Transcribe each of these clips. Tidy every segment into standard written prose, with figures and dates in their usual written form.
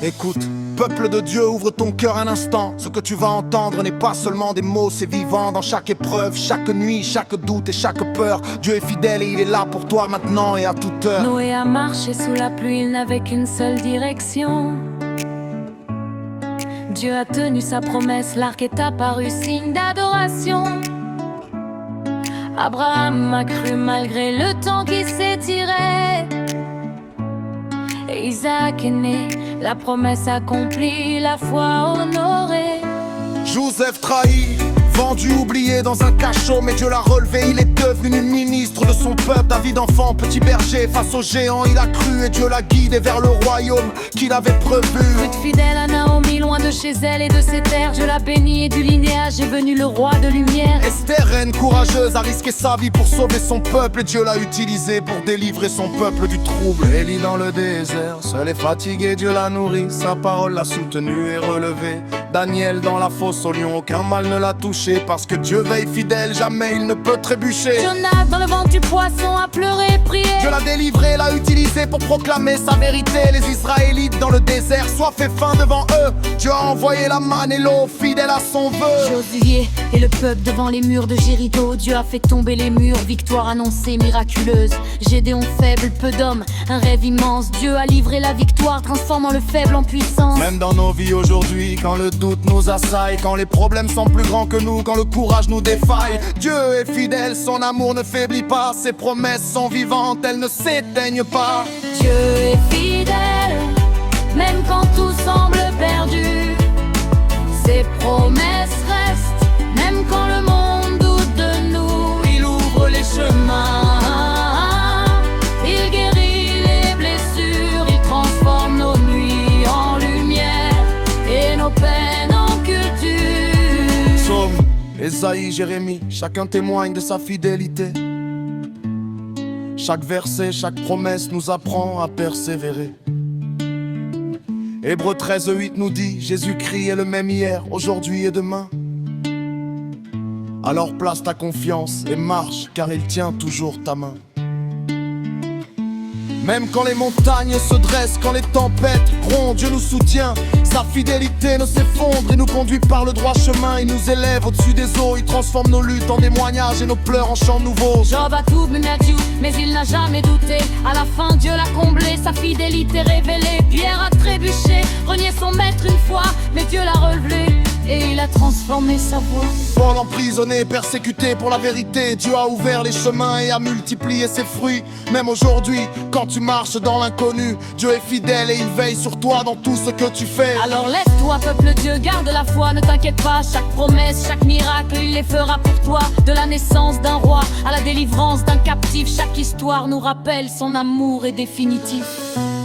Écoute, peuple de Dieu, ouvre ton cœur un instant. Ce que tu vas entendre n'est pas seulement des mots, c'est vivant dans chaque épreuve, chaque nuit, chaque doute et chaque peur. Dieu est fidèle et il est là pour toi maintenant et à toute heure. Noé a marché sous la pluie, il n'avait qu'une seule direction. Dieu a tenu sa promesse, l'arc est apparu, signe d'adoration. Abraham a cru malgré le temps qui s'étirait. Et Isaac est né, la promesse accomplie, la foi honorée. Joseph trahi, vendu, oublié dans un cachot, mais Dieu l'a relevé, il est devenu ministre de son peuple. David enfant, petit berger, face aux géants, il a cru et Dieu l'a guidé vers le royaume qu'il avait prévu. Ruth fidèle à Naomi, loin de chez elle et de ses terres, Dieu l'a bénie et du linéage est venu le roi de lumière. Esther, reine courageuse, a risqué sa vie pour sauver son peuple et Dieu l'a utilisé pour délivrer son peuple du trouble. Élie dans le désert, seul et fatigué, Dieu l'a nourri, sa parole l'a soutenu et relevé. Daniel dans la fosse au lion, aucun mal ne l'a touché, parce que Dieu veille fidèle, jamais il ne peut trébucher. Jonas dans le ventre du poisson a pleuré et prié. Dieu l'a délivré, l'a utilisé pour proclamer sa vérité. Les Israélites dans le désert, soif et faim devant eux, Dieu a envoyé la manne et l'eau, fidèle à son vœu. Josué et le peuple devant les murs de Jéricho, Dieu a fait tomber les murs, victoire annoncée miraculeuse. Gédéon faible, peu d'hommes, un rêve immense, Dieu a livré la victoire, transformant le faible en puissance. Même dans nos vies aujourd'hui, quand le doute nous assaille, quand les problèmes sont plus grands que nous, quand le courage nous défaille, Dieu est fidèle, son amour ne faiblit pas, ses promesses sont vivantes, elles ne s'éteignent pas. Dieu est fidèle, même quand tout semble perdu. Ses promesses restent, même quand le monde doute de nous. Il ouvre les chemins, il guérit les blessures, il transforme nos nuits en lumière et nos peines en culture. Psaume, Ésaïe, Jérémie, chacun témoigne de sa fidélité. Chaque verset, chaque promesse nous apprend à persévérer. Hébreux 13:8 nous dit, Jésus-Christ est le même hier, aujourd'hui et demain. Alors place ta confiance et marche, car il tient toujours ta main. Même quand les montagnes se dressent, quand les tempêtes grondent, Dieu nous soutient. Sa fidélité ne s'effondre et nous conduit par le droit chemin. Il nous élève au-dessus des eaux, il transforme nos luttes en témoignages et nos pleurs en chants nouveaux. Job a tout mené à Dieu, mais il n'a jamais douté. À la fin, Dieu l'a comblé, sa fidélité révélée. Pierre a trébuché, renié son maître une fois, mais Dieu l'a relevé et il a transformé sa voix. Paul emprisonné, persécuté pour la vérité, Dieu a ouvert les chemins et a multiplié ses fruits. Même aujourd'hui, quand tu marches dans l'inconnu, Dieu est fidèle et il veille sur toi dans tout ce que tu fais. Alors lève-toi, peuple Dieu, garde la foi, ne t'inquiète pas. Chaque promesse, chaque miracle, il les fera pour toi. De la naissance d'un roi à la délivrance d'un captif, chaque histoire nous rappelle son amour est définitif.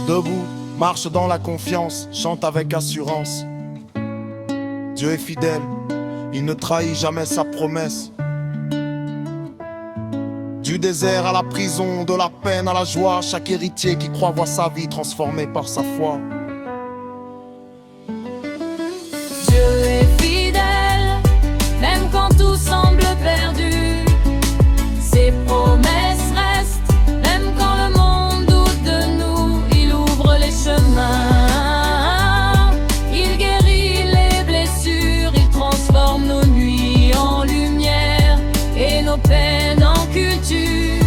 Debout, marche dans la confiance, chante avec assurance. Dieu est fidèle, il ne trahit jamais sa promesse. Du désert à la prison, de la peine à la joie, chaque héritier qui croit voit sa vie transformée par sa foi. Dieu est fidèle, même quand tout semble perdu. Ses promesses restent, même quand le monde doute de nous. Il ouvre les chemins, il guérit les blessures, il transforme nos nuits en lumière et nos peines en culture.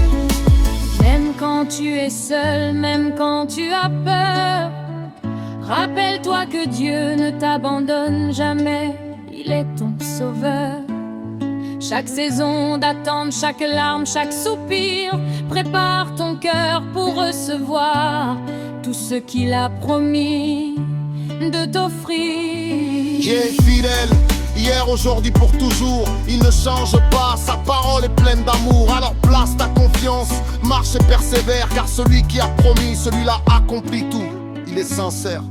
Même quand tu es seul, même quand tu as peur, rappelle-toi que Dieu ne t'abandonne jamais, il est ton sauveur. Chaque saison d'attente, chaque larme, chaque soupir, prépare ton cœur pour recevoir tout ce qu'il a promis de t'offrir. Dieu est fidèle, hier, aujourd'hui, pour toujours. Il ne change pas, sa parole est pleine d'amour. Alors place ta confiance, marche et persévère, car celui qui a promis, celui-là accomplit tout. Il est sincère.